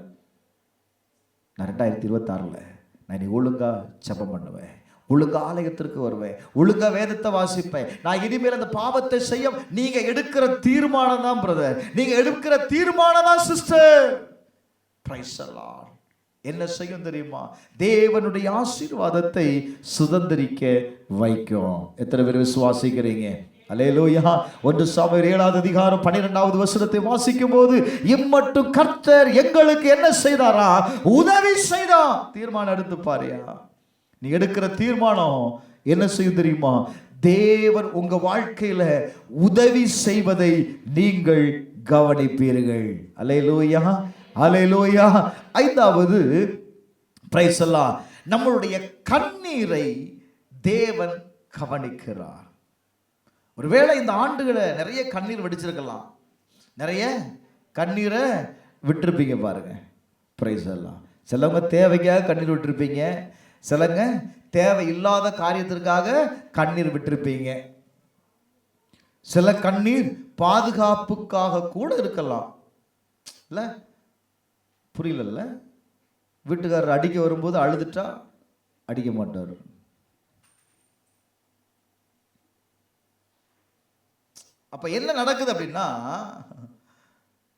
நான் 2026 நான் நீ ஒழுங்கா ஜெபம் பண்ணுவேன், ஒழுங்கா ஆலயத்திற்கு வருவேன், ஒழுங்கா வேதத்தை வாசிப்பேன், நான் இனிமேல் அந்த பாவத்தை செய்ய. நீங்க எடுக்கிற தீர்மானம் தான் பிரதர், நீங்க எடுக்கிற தீர்மானம் தான் சிஸ்டர். Praise the Lord. என்ன செய்யும் தெரியுமா? தேவனுடைய ஆசீர்வாதத்தை சுதந்திரிக்க வைக்கும். எத்தனை பேர் விசுவாசிக்கிறீங்க? அல்லேலூயா. 1 சாமுவேல் 7வது அதிகாரம் 12வது வசனத்தை வாசிக்கும் போது, இம்மட்டும் கர்த்தர் எங்களுக்கு என்ன செய்தாரா? உதவி செய்தார். தீர்மானம் எடுத்து பாரியா. நீ எடுக்கிற தீர்மானம் என்ன செய்யும் தெரியுமா? தேவன் உங்க வாழ்க்கையில உதவி செய்வதை நீங்கள் கவனிப்பீர்கள். அல்லேலூயா, அல்லேலூயா. 5வது, பிரைஸ் அல்லாஹ், நம்மளுடைய கண்ணீரை தேவன் கவனிக்கிறார். ஒருவேளை இந்த ஆண்டுகளை நிறைய கண்ணீர் வடிச்சிருக்கலாம், நிறைய கண்ணீரை விட்டுருப்பீங்க பாருங்க. பிரைஸ் அல்லாஹ். சிலவங்க தேவைக்காக கண்ணீர் விட்டுருப்பீங்க, சிலங்க தேவை இல்லாத காரியத்திற்காக கண்ணீர் விட்டுருப்பீங்க. சில கண்ணீர் பாதுகாப்புக்காக கூட இருக்கலாம். இல்ல புரியல? வீட்டுக்காரர் அடிக்க வரும்போது அழுதுட்டா அடிக்க மாட்டார். அப்ப என்ன நடக்குது அப்படின்னா,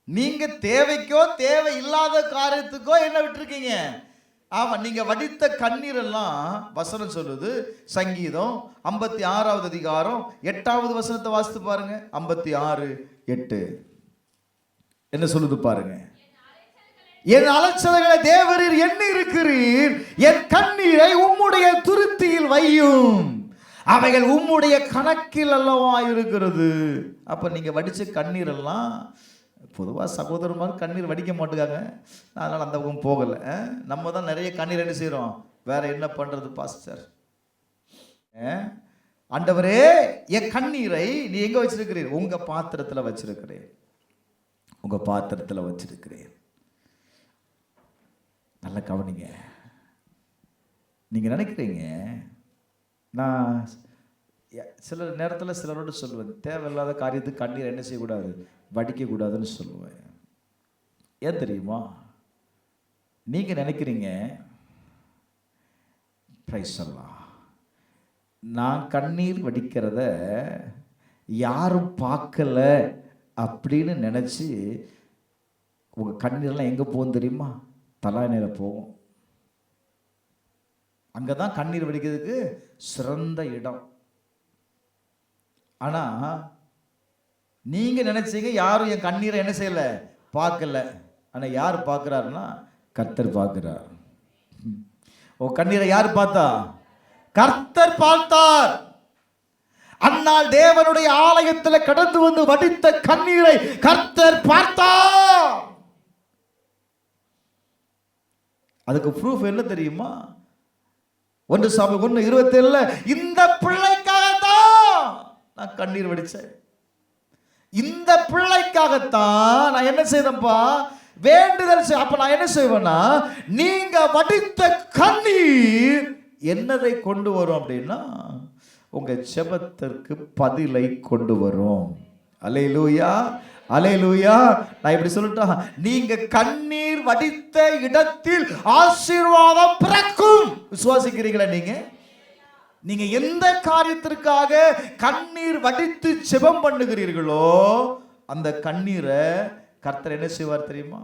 நீங்க தேவைக்கோ தேவை இல்லாத காரியத்துக்கோ என்ன விட்டுருக்கீங்க. ஆமா, நீங்க வடித்த கண்ணீர் எல்லாம் வசனம் சொல்லுது. சங்கீதம் 56வது அதிகாரம் 8வது வசனத்தை வாசித்து பாருங்க. 56:8 என்ன சொல்லுது பாருங்க. என் அலைச்சல்களை தேவரீர் எண்ணி இருக்கிறீர், என் கண்ணீரை உம்முடைய துருத்தியில் வையும், அவைகள் உம்முடைய கணக்கில் அல்லவா இருக்கிறது. அப்ப நீங்க வடிச்ச கண்ணீர் எல்லாம் பொதுவாக சகோதரமாக கண்ணீர் வடிக்க மாட்டுக்காங்க. அதனால் அந்த பக்கம் போகலை. நம்ம தான் நிறைய கண்ணீர் என்ன செய்கிறோம். வேற என்ன பண்ணுறது பாஸ்டர். ஆண்டவரே என் கண்ணீரை நீ எங்கே வச்சிருக்கிறீர். உங்கள் பாத்திரத்தில் வச்சிருக்கிறேன், உங்கள் பாத்திரத்தில் வச்சிருக்கிறேன். நல்லா கவனிங்க. நீங்கள் நினைக்கிறீங்க, நான் சில நேரத்தில் சிலரோடு சொல்லுவேன், தேவையில்லாத காரியத்துக்கு கண்ணீர் என்ன செய்யக்கூடாது, வடிக்கக்கூடாதுன்னு சொல்லுவேன். ஏன் தெரியுமா? நீங்கள் நினைக்கிறீங்க, பிரைஸ் எல்லாம் நான் கண்ணீர் வடிக்கிறத யாரும் பார்க்கல அப்படின்னு நினச்சி உங்கள் கண்ணீர்லாம் எங்கே போகும் தெரியுமா? தலானையில் போகும். அங்கே தான் கண்ணீர் வடிக்கிறதுக்கு சிறந்த இடம். ஆனால் நீங்கள் நினச்சிங்க யாரும் என் கண்ணீரை என்ன செய்யலை, பார்க்கல. ஆனால் யார் பார்க்குறாருன்னா கர்த்தர் பார்க்குறார். உன் கண்ணீரை யார் பார்த்தா? கர்த்தர் பார்த்தார். அன்னால் தேவனுடைய ஆலயத்தில் கடந்து வந்து வடித்த கண்ணீரை கர்த்தர் பார்த்தார். அதுக்கு ப்ரூஃப் என்ன தெரியுமா? 1 Samuel 1:27 இந்த பிள்ளைக்காகத்தான் நான் கண்ணீர் வடிச்சேன், இந்த பிள்ளைக்காகத்தான் நான் என்ன செய்தேன்ப்பா, வேண்டுதல். அப்ப நான் என்ன செய்வேன்னா, நீங்க வடித்த கண்ணீர் என்னதை கொண்டு வரும் அப்படின்னா, உங்க ஜெபத்திற்கு பதிலை கொண்டு வரும். அல்லேலூயா, அல்லேலூயா. நான் இப்படி சொல்லட்டா, நீங்க கண்ணீர் வடித்த இடத்தில் ஆசீர்வாதம் பிறக்கும். விசுவாசிக்கிறீங்களா? நீங்க எந்த காரியத்திற்காக கண்ணீர் வடித்து ஜெபம் பண்ணுகிறீர்களோ அந்த கண்ணீரை கர்த்தர் என்ன செய்வார் தெரியுமா?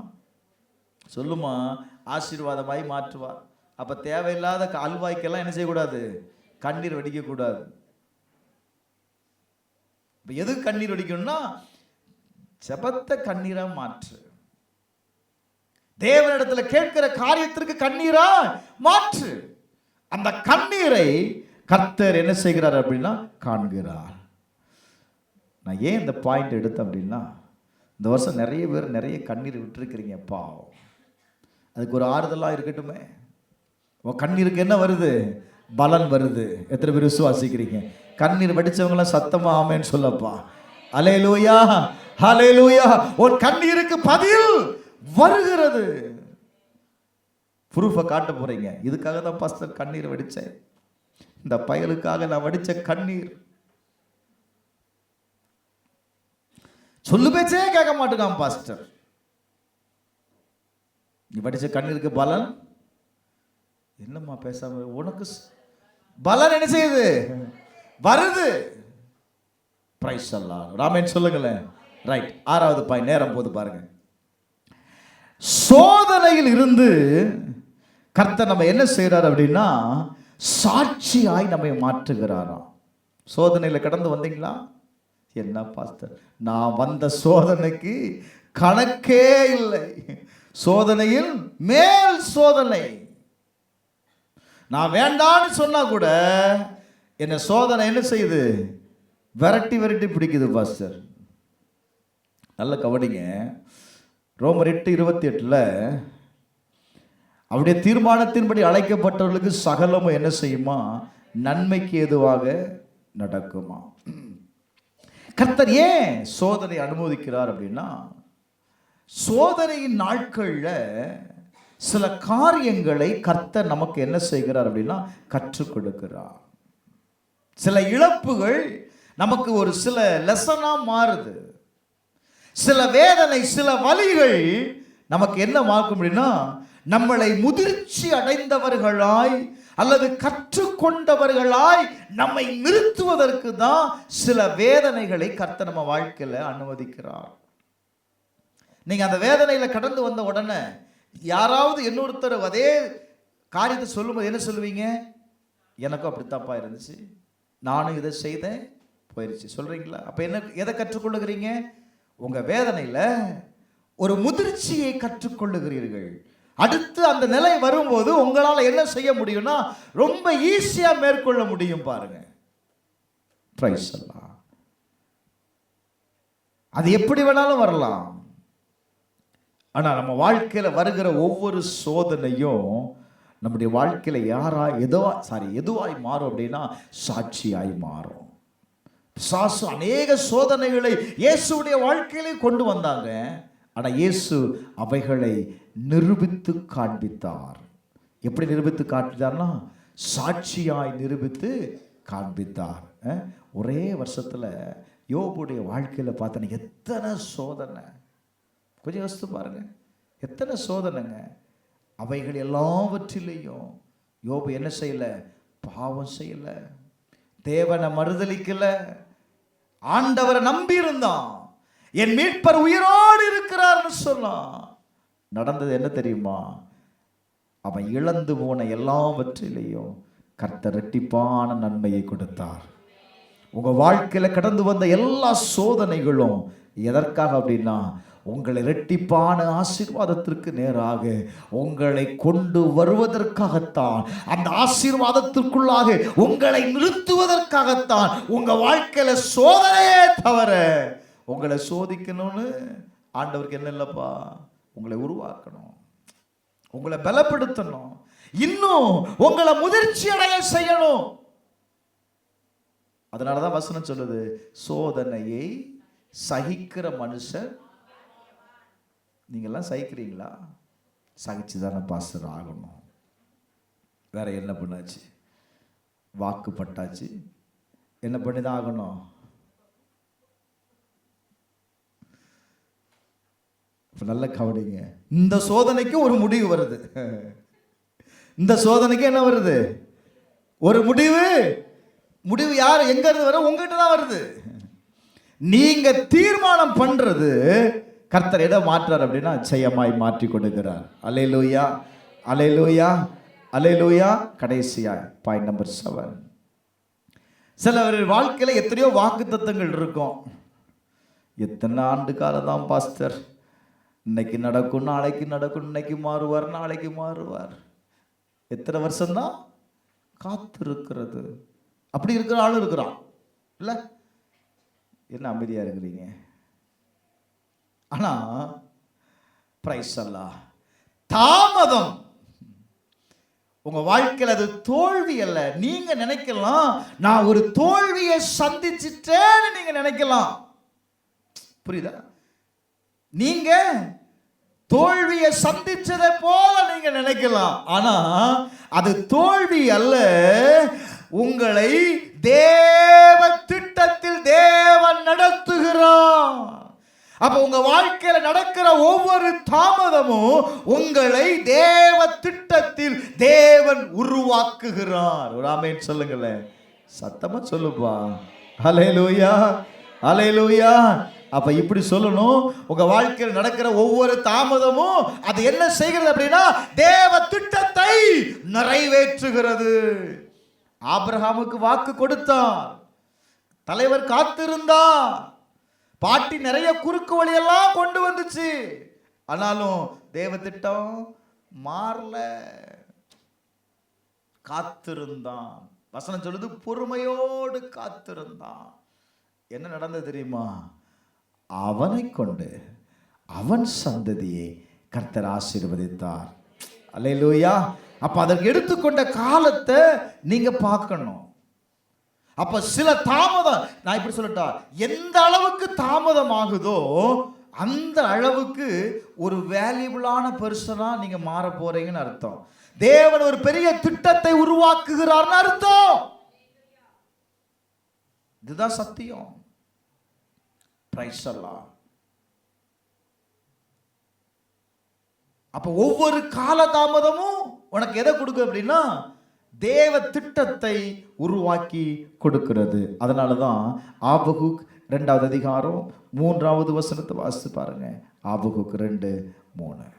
சொல்லுமா, ஆசீர்வாதமாய் மாற்றுவார். அப்ப தேவையில்லாத அல்வாய்க்கெல்லாம் என்ன செய்யக்கூடாது, கண்ணீர் வடிக்க கூடாது. எது கண்ணீர் வடிக்கணும்னா, ஜெபத்தை கண்ணீரா மாற்று. தேவனிடத்துல கேட்கிற காரியத்திற்கு கண்ணீரா மாற்று. அந்த கண்ணீரை கர்த்தர் என்ன செய்கிறார் அப்படின்னா காண்கிறார். நான் ஏன் இந்த பாயிண்ட் எடுத்தேன் அப்படின்னா, இந்த வருஷம் நிறைய பேர் நிறைய கண்ணீர் விட்டுருக்கிறீங்க பாவம். அதுக்கு ஒரு ஆறுதலாக இருக்கட்டுமே. உன் கண்ணீருக்கு என்ன வருது, பலன் வருது. எத்தனை பேர் விசுவாசிக்கிறீங்க? கண்ணீர் வடிச்சவங்களாம் சத்தமா ஆமேன்னு சொல்லப்பா. அல்லேலூயா, அல்லேலூயா. உன் கண்ணீருக்கு பதில் வருகிறது. ப்ரூஃபை காட்ட போறீங்க. இதுக்காக தான் பாஸ்டர் கண்ணீர் வடிச்சேன், இந்த பயலுக்காக நான் வடிச்ச கண்ணீர். சொல்லு பேச்சே கேட்க மாட்டேங்கான் பாஸ்டர். நீ வடிச்ச கண்ணீருக்கு பலன் என்னம்மா பேசாம, உனக்கு பலன் என்ன செய்யுது, வருது. பிரைஸ் அல்லாஹ், ராமேன் சொல்லுங்களேன். ரைட், 6வது பாயிண்ட். நேரம் போது பாருங்க. சோதனையில் இருந்து கர்த்தர் நம்ம என்ன செய்யறார் அப்படின்னா, சாட்சியாய் நம்மை மாற்றுகிறாராம். சோதனையில் கடந்து வந்தீங்களா? என்ன பாஸ்டர், நான் வந்த சோதனைக்கு கணக்கே இல்லை. சோதனையில் மேல் சோதனை. நான் வேண்டான்னு சொன்னா கூட என்ன சோதனை என்ன செய்யுது, விரட்டி விரட்டி பிடிக்குது பாஸ்டர். நல்ல கவனிங்க. ரோமர் 8:28 அவருடைய தீர்மானத்தின்படி அழைக்கப்பட்டவர்களுக்கு சகலமும் என்ன செய்யுமா, நன்மைக்கு ஏதுவாக நடக்குமா. கர்த்தர் ஏன் சோதனை அனுமதிக்கிறார் அப்படின்னா, சோதனையின் நாட்கள்ல சில காரியங்களை கர்த்தர் நமக்கு என்ன செய்கிறார் அப்படின்னா கற்றுக் கொடுக்கிறார். சில இழப்புகள் நமக்கு ஒரு சில லெசனா மாறுது. சில வேதனை, சில வலிகள் நமக்கு என்ன மார்க்கும் அப்படின்னா, நம்மளை முதிர்ச்சி அடைந்தவர்களாய் அல்லது கற்றுக்கொண்டவர்களாய் நம்மை நிறுத்துவதற்கு தான் சில வேதனைகளை கர்த்தர் நம்ம வாழ்க்கையில அனுமதிக்கிறார். நீங்க அந்த வேதனையில கடந்து வந்த உடனே யாராவது இன்னொருத்தர் அதே காரியத்தை சொல்லும்போது என்ன சொல்லுவீங்க? எனக்கும் அப்படி தப்பா இருந்துச்சு, நானும் இதை செய்தேன், போயிருச்சு சொல்றீங்களா? அப்ப என்ன, எதை கற்றுக்கொள்ளுகிறீங்க? உங்க வேதனையில ஒரு முதிர்ச்சியை கற்றுக்கொள்ளுகிறீர்கள். அடுத்து அந்த நிலை வரும்போது உங்களால என்ன செய்ய முடியும்னா ரொம்ப ஈஸியா மேற்கொள்ள முடியும். பாருங்க, பிரைஸ் அல்லாஹ். அது எப்படி வேணாலும் வரலாம். ஆனா நம்ம வாழ்க்கையில வருகிற ஒவ்வொரு சோதனையும் நம்முடைய வாழ்க்கையில எதுவாய் மாறும் அப்படின்னா சாட்சியாய் மாறும். பிசாசு அநேக சோதனைகளை இயேசுடைய வாழ்க்கையிலே கொண்டு வந்தாங்க. ஆனா இயேசு அவைகளை நிரூபித்து காண்பித்தார். எப்படி நிரூபித்து காண்பித்தார்னா சாட்சியாய் நிரூபித்து காண்பித்தார். ஒரே வருஷத்துல யோபுடைய வாழ்க்கையில பார்த்தா எத்தனை சோதனை, கொஞ்சம் யோசித்து பாருங்க, எத்தனை சோதனைங்க. அவைகள் எல்லாவற்றிலையும் யோபு என்ன செய்யல? பாவம் செய்யல, தேவனை மறுதலிக்கல, ஆண்டவரை நம்பி இருந்தான். என் மீட்பர் உயிரோடு இருக்கிறார்னு சொன்னான். நடந்தது என்ன தெரியுமா? அவன் இழந்து போன எல்லாவற்றிலையும் கர்த்தர் இரட்டிப்பான நன்மையை கொடுத்தார். உங்க வாழ்க்கையில கடந்து வந்த எல்லா சோதனைகளும் எதற்காக அப்படின்னா உங்களை இரட்டிப்பான ஆசீர்வாதத்திற்கு நேராக உங்களை கொண்டு வருவதற்காகத்தான். அந்த ஆசீர்வாதத்திற்குள்ளாக உங்களை நிறுத்துவதற்காகத்தான். உங்க வாழ்க்கையில சோதனையே தவிர உங்களை சோதிக்கணும்னு ஆண்டவருக்கு என்ன இல்லப்பா, உங்களை உருவாக்கணும், உங்களை பலப்படுத்தணும், இன்னும் உங்களை முதிர்ச்சி அடைய செய்யணும். அதனாலதான் வசனம் சொல்லுது, சோதனையை சகிக்கிற மனுஷன். நீங்கெல்லாம் சகிக்கிறீங்களா? சகிச்சுதானே பாஸ்டர் ஆகணும். வேற என்ன பண்ணாச்சு? வாக்குப்பட்டாச்சு, என்ன பண்ணிதான் ஆகணும்? நல்ல கவனிங்க, இந்த சோதனைக்கு ஒரு முடிவு வருது. இந்த சோதனைக்கு என்ன வருது? ஒரு முடிவு. முடிவு யார் எங்க இருந்து வர? உங்ககிட்ட தான் வருது. நீங்க தீர்மானம் பண்றது கர்த்தர் இடம் மாற்றார் அப்படின்னா ஜெயமாய் மாற்றி கொடுக்கிறார். அல்லேலூயா, அல்லேலூயா, அல்லேலூயா. கடைசியா பாயிண்ட் நம்பர் 7. சிலர் வாழ்க்கையில எத்தனையோ வாக்குத்தத்தங்கள் இருக்கும். எத்தனை ஆண்டு காலம் தான் பாஸ்டர், இன்னைக்கு நடக்கும், நாளைக்கு நடக்கும், இன்னைக்கு மாறுவார், நாளைக்கு மாறுவார். எத்தனை வருஷம்தான் காத்திருக்கிறது? அப்படி இருக்கிற ஆளும் இருக்கிறான் இல்ல? என்ன அமைதியா இருக்கிறீங்க? ஆனா பிரைஸ் அல்லாஹ், தாமதம் உங்க வாழ்க்கையில் அது தோல்வி அல்ல. நீங்க நினைக்கலாம் நான் ஒரு தோல்வியை சந்திச்சிட்டேன்னு நீங்க நினைக்கலாம். புரியுதா? நீங்க தோல்வியை சந்திச்சதை போல நீங்க நினைக்கலாம். ஆனா அது தோல்வி அல்ல. உங்களை தேவ திட்டத்தில் தேவன் நடத்துகிறார். அப்ப உங்க வாழ்க்கையில நடக்கிற ஒவ்வொரு தாமதமும் உங்களை தேவ திட்டத்தில் தேவன் உருவாக்குகிறார். ஒரு ஆமென் சொல்லுங்களேன், சத்தமா சொல்லுப்பா. ஹல்லேலூயா, ஹல்லேலூயா. அப்ப இப்படி சொல்லணும், உங்க வாழ்க்கையில் நடக்கிற ஒவ்வொரு தாமதமும் அது என்ன செய்கிறது அப்படின்னா தேவ திட்டத்தை நிறைவேற்றுகிறது. ஆபிரகாமுக்கு வாக்கு கொடுத்தார், தலைவர் காத்திருந்தார், பாட்டி நிறைய குறுக்கு வழியெல்லாம் கொண்டு வந்துச்சு, ஆனாலும் தேவ திட்டம் மாறல. காத்திருந்தான். வசனம் சொல்லுது பொறுமையோடு காத்திருந்தான். என்ன நடந்தது தெரியுமா? அவனை கொண்டு அவன் சந்ததியை கர்த்தர் ஆசீர்வதித்தார். அல்லேலூயா. அப்ப அதற்கு எடுத்துக்கொண்ட காலத்தை நீங்க பார்க்கணும். அப்ப சில தாமதம், நான் இப்படி சொல்லட்டா, எந்த அளவுக்கு தாமதம் ஆகுதோ அந்த அளவுக்கு ஒரு வேல்யூபிளான பர்சனா நீங்க மாற போறீங்கன்னு அர்த்தம். தேவன் ஒரு பெரிய திட்டத்தை உருவாக்குகிறார்னு அர்த்தம். இதுதான் சத்தியம். பிரைஸ் அல்லாஹ். அப்ப ஒவ்வொரு காலதாமதமும் உனக்கு எதை கொடுக்கு அப்படின்னா தேவ திட்டத்தை உருவாக்கி கொடுக்கிறது. அதனாலதான் ஆபகுக் 2வது அதிகாரம் 3வது வசனத்தை வாசித்து பாருங்க. ஆபகுக் 2:3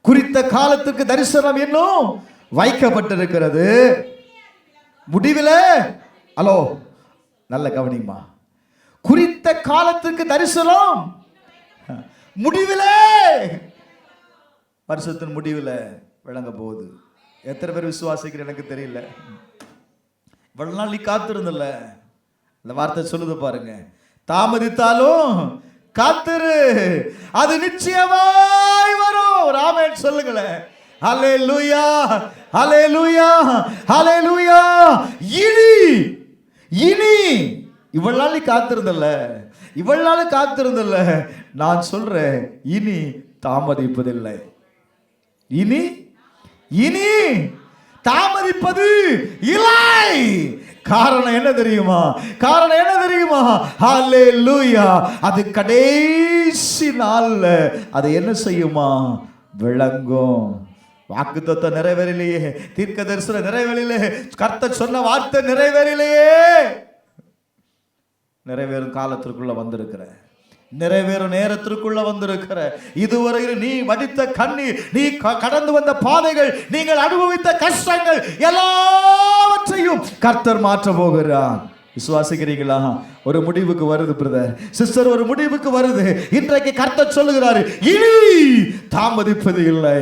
குறித்த காலத்துக்கு தரிசனம் இன்னும் வைக்கப்பட்டிருக்கிறது, முடிவில் ஹலோ நல்ல கவனிமா, குறித்த காலத்துக்கு தரிசனம் முடிவில், வருஷத்தின் முடிவில் விளங்க போகுது. எத்தனை பேர் விசுவாசிக்கிற எனக்கு தெரியல. இவ்வளவு நாள் நீ காத்திருந்தல, இந்த வார்த்தை சொல்லுது பாருங்க, தாமதித்தாலும் காத்திரு, அது நிச்சயமாய் வரும். ராமன் சொல்லுங்களேன். ஹல்லேலூயா, ஹல்லேலூயா, ஹல்லேலூயா. இனி இவ்வளவு நாள் நீ காத்திருந்தல, இவ்வளவு நாள் காத்திருந்தல, நான் சொல்றேன் இனி தாமதிப்பதில்லை. இனி தாமதிப்பது இல்லை. காரணம் என்ன தெரியுமா? காரணம் என்ன தெரியுமா? ஹல்லேலூயா. அது கடைசி நாள்ல அது என்ன செய்யுமா? விளங்கும். வாக்குத்தத்தம் நிறைவேறலையே, தீர்க்க தரிசனம் நிறைவேறலையே, கர்த்தர் சொன்ன வார்த்தை நிறைவேறலையே. நிறைவேறும் காலத்திற்குள்ள வந்திருக்கிற, நிறைவேறும் நேரத்திற்குள்ள வந்திருக்கிற, இதுவரையில் நீ வடித்த கண்ணீர், நீ கடந்து வந்த பாதைகள், நீங்கள் அனுபவித்த கஷ்டங்கள் எல்லாவற்றையும் கர்த்தர் மாற்ற போகிறார். விசுவாசிக்கிறீங்களா? ஒரு முடிவுக்கு வருது பிரதர், சிஸ்டர், ஒரு முடிவுக்கு வருது. இன்றைக்கு கர்த்தர் சொல்லுகிறாரு, இனி தாமதிப்பது இல்லை.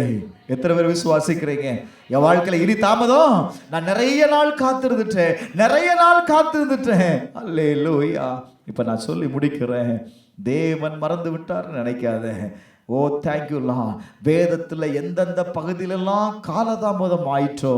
எத்தனை பேர் விசுவாசிக்கிறீங்க? என் வாழ்க்கையில இனி தாமதம், நான் நிறைய நாள் காத்திருந்துட்டேன். அல்லேலூயா. இப்ப நான் சொல்லி முடிக்கிறேன். தேவன் மறந்து விட்டார் நினைக்காத. ஓ தேங்க்யூலா. வேதத்தில் எந்தெந்த பகுதியிலெல்லாம் காலதாமதம் ஆயிற்றோ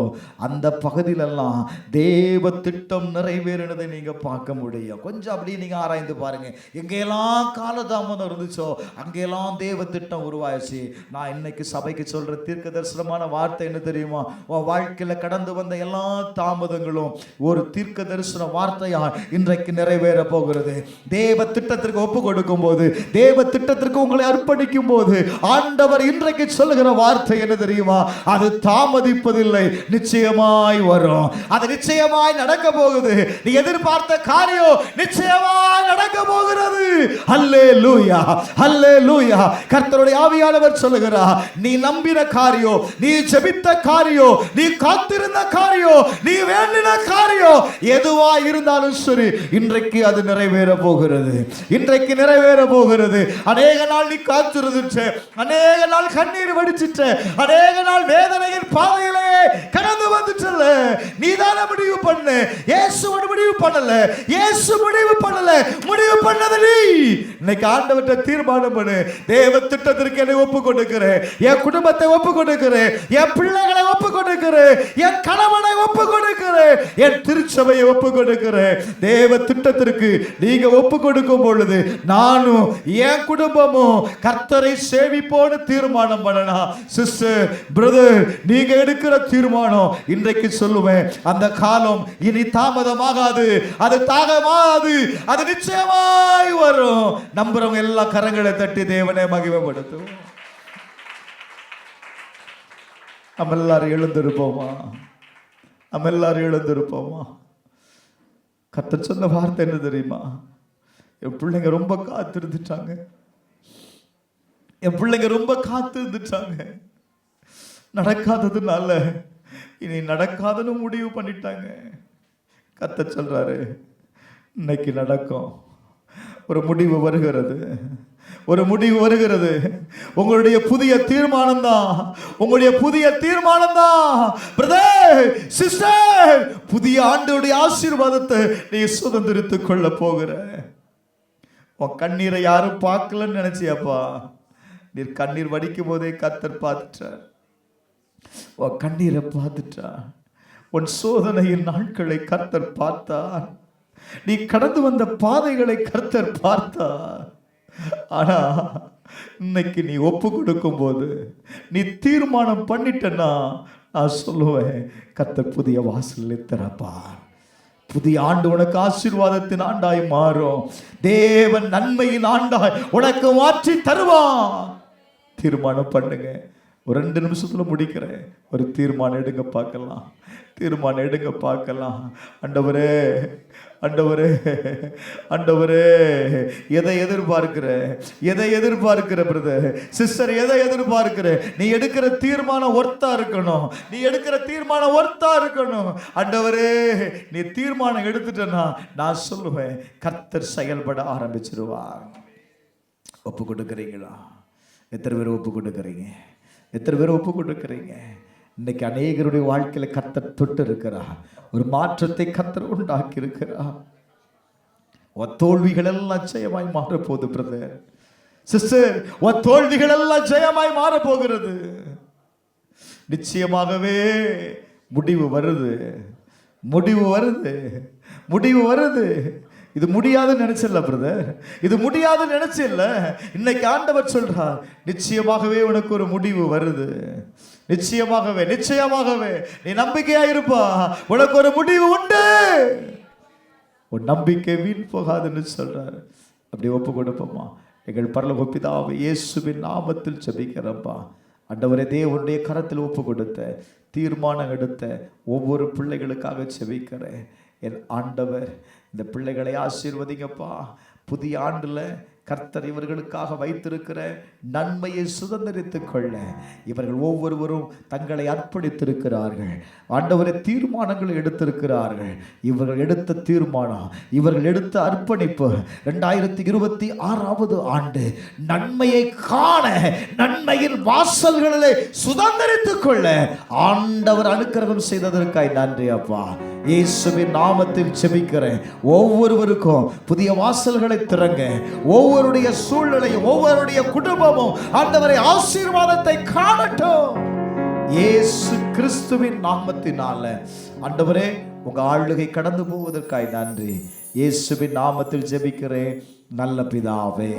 அந்த பகுதியிலெல்லாம் தேவ திட்டம் நிறைவேறினதை நீங்க பார்க்க முடியும். கொஞ்சம் அப்படியே நீங்க ஆராய்ந்து பாருங்க. எங்கெல்லாம் காலதாமதம் இருந்துச்சோ அங்கெல்லாம் தேவ திட்டம் உருவாயிடுச்சு. நான் இன்னைக்கு சபைக்கு சொல்ற தீர்க்க தரிசனமான வார்த்தை என்ன தெரியுமா? உன் வாழ்க்கையில கடந்து வந்த எல்லா தாமதங்களும் ஒரு தீர்க்க தரிசன வார்த்தையா இன்றைக்கு நிறைவேற போகிறது. தேவ திட்டத்திற்கு ஒப்பு கொடுக்கும் போது, தேவ திட்டத்திற்கு உங்களை அர்ப்பணிக்கும் போது ஆண்டவர் இன்றைக்கு சொல்லுகிற வார்த்தை என்ன தெரியுமா? அது தாமதிப்பதில்லை, நிச்சயமாய் வரும். அது நிச்சயமாய் நடக்க போகுது. நீ எதிர்பார்த்த காரியம் நிச்சயமாய் நடக்க போகிறது. அல்லேலூயா, அல்லேலூயா. கர்த்தருடைய ஆவியானவர் சொல்லுகிறார், நீ நம்பின காரியம், நீ ஜெபித்த காரியம், நீ காத்திருந்த காரியம், நீ வேண்டின காரியம் எதுவா இருந்தாலும் சரி, இன்றைக்கு அது நிறைவேற போகிறது. இன்றைக்கு நிறைவேற போகிறது. அநேக நாள் நீ காத்திருந்து, அநேக நாள் கண்ணீர் வடிச்சிட்ட, அநேக நாள் வேதனையின் பாதையிலே கடந்து வந்துட்டல. நீதான முடிவு பண்ணு. இயேசு முடிவு பண்ணல. இயேசு முடிவு பண்ணல. முடிவு பண்ணது நீ. இன்னைக்கு ஆண்டவர்ட்ட தீர்மானம் பண்ணு. தேவ திட்டத்திற்கு என்னை ஒப்பு கொடுக்கிறேன், என் குடும்பத்தை ஒப்பு கொடுக்கிறேன், என் பிள்ளைகளை ஒப்பு கொடுக்கிறேன், என் கணவனை ஒப்பு கொடுக்கிறேன், என் திருச்சபையை ஒப்பு கொடுக்கிறேன். தேவ திட்டத்திற்கு நீங்க ஒப்பு கொடுக்கும் பொழுது நானும் என் குடும்பமும் கர்த்தரை சேவிப்போன்னு தீர்மானம் பண்ணலாம். சிஸ்டர், பிரதர், நீங்க எடுக்கிற தீர்மானம் இன்றைக்கு சொல்லுவேன், அந்த காலம் இனி தாமதமாகாது, அது தாகமாகாது, அது நிச்சயமாய் வரும். நம்புறவங்க எல்லா கரங்களை தட்டி தேவனை மகிமைப்படுத்துவோம். நம்ம எல்லாரும் எழுந்திருப்போமா? நம்ம எல்லாரும் எழுந்திருப்போமா? கர்த்தர் சொன்ன வார்த்தை என்ன தெரியுமா? என் பிள்ளைங்க ரொம்ப காத்திருந்துட்டாங்க, என் பிள்ளைங்க ரொம்ப காத்திருந்துட்டாங்க. நடக்காததுனால இனி நடக்காதுன்னு முடிவு பண்ணிட்டாங்க. கர்த்தர் சொல்றாரு, இன்னைக்கு நடக்கும். ஒரு முடிவு வருகிறது, ஒரு முடிவு வருகிறது. உங்களுடைய புதிய தீர்மானம் தான், உங்களுடைய புதிய தீர்மானம் தான் பிரதர், சிஸ்டர். புதிய ஆண்டுடைய ஆசீர்வாதத்தை நீ சுதந்திரித்துக் கொள்ள போகிற. உன் கண்ணீரை யாரும் பார்க்கலன்னு நினைச்சியாப்பா? நீர் கண்ணீர் வடிக்கும் போதே கர்த்தர் பார்த்துட்டார். உன் கண்ணீரை பார்த்துட்டார். உன் சோதனையின் நாட்களை கர்த்தர் பார்த்தார். நீ கடந்து வந்த பாதைகளை கர்த்தர் பார்த்தார். ஆனா இன்னைக்கு நீ ஒப்பு கொடுக்கும் போது, நீ தீர்மானம் பண்ணிட்டனா, நான் சொல்லுவேன், கர்த்தர் புதிய வாசலை திறப்பார். புதிய ஆண்டு உனக்கு ஆசீர்வாதத்தின் ஆண்டாய் மாறும். தேவன் நன்மையின் ஆண்டாய் உனக்கு மாற்றி தருவான். தீர்மானம் பண்ணுங்க. ஒரு 2 நிமிஷத்துல முடிக்கிறேன். ஒரு தீர்மானம் எடுங்க பார்க்கலாம். தீர்மானம் எடுங்க பார்க்கலாம். ஆண்டவரே, ஆண்டவரே, ஆண்டவரே, எதை எதிர்பார்க்கிற? எதை எதிர்பார்க்கிற பிரதர் சிஸ்டர்? எதை எதிர்பார்க்கிற? நீ எடுக்கிற தீர்மானம் ஒர்த்தா இருக்கணும். நீ எடுக்கிற தீர்மானம் ஒர்த்தா இருக்கணும். ஆண்டவரே, நீ தீர்மானம் எடுத்துட்டனா, நான் சொல்லுவேன், கர்த்தர் செயல்பட ஆரம்பிச்சிருவார். ஒப்பு கொடுக்குறீங்களா? எத்தனை பேர் ஒப்பு கொடுக்குறீங்க? எத்தனை பேர் ஒப்பு கொடுக்குறீங்க? இன்னைக்கு அநேகருடைய வாழ்க்கையில கர்த்தர் தொட்டு இருக்கிறார். ஒரு மாற்றத்தை கர்த்தர் உண்டாக்கி இருக்கிறார். தோல்விகள் எல்லாம் ஜெயமாய் மாறப்போகுது பிரதர் சிஸ்டர். தோல்விகள் எல்லாம் ஜெயமாய் மாறப்போகிறது. நிச்சயமாகவே முடிவு வருது, முடிவு வருது, முடிவு வருது. இது முடியாதுன்னு நினைச்சல பிரதர், இது முடியாதுன்னு நினைச்சல. இன்னைக்கு ஆண்டவர் சொல்றார், நிச்சயமாகவே உனக்கு ஒரு முடிவு வருது. நிச்சயமாகவே, நிச்சயமாகவே நீ நம்பிக்கையா இருப்பா, உனக்கு ஒரு முடிவு உண்டு. உன் நம்பிக்கை வீண் போகாதுன்னு சொல்றாரு. அப்படி ஒப்பு கொடுப்போமா? எங்கள் பரலோக பிதாவே, இயேசுவின் நாமத்தில் ஜெபிக்கிறப்பா. ஆண்டவரே, தேவனுடைய கரத்தில் ஒப்பு கொடுத்த, தீர்மானம் எடுத்த ஒவ்வொரு பிள்ளைகளுக்காக ஜெபிக்கிறேன். என் ஆண்டவர், இந்த பிள்ளைகளை ஆசீர்வதிங்கப்பா. புதிய ஆண்டுல கர்த்தர் இவர்களுக்காக வைத்திருக்கிற நன்மையை சுதந்திரித்துக் கொள்ள இவர்கள் ஒவ்வொருவரும் தங்களை அர்ப்பணித்திருக்கிறார்கள். ஆண்டவரே, தீர்மானங்களை எடுத்திருக்கிறார்கள். இவர்கள் எடுத்த தீர்மானம், இவர்கள் எடுத்த அர்ப்பணிப்பு 2026 ஆண்டு நன்மையை காண, நன்மையின் வாசல்களை சுதந்திரித்துக் கொள்ள ஆண்டவர் அனுக்கிரகம் செய்ததற்காய் நன்றி அப்பா. இயேசுவின் நாமத்தில் ஜெபிக்கிறேன். ஒவ்வொருவருக்கும் புதிய வாசல்களை திறங்க. ஒவ்வொருடைய சூழ்நிலையும், ஒவ்வொருடைய குடும்பமும் ஆண்டவரை ஆசீர்வாதத்தை காணட்டும். இயேசு கிறிஸ்துவின் நாமத்தினால ஆண்டவரே, உங்க ஆளுகை கடந்து போவதற்காய் நன்றி. இயேசுவின் நாமத்தில் ஜெபிக்கிறேன் நல்ல பிதாவே.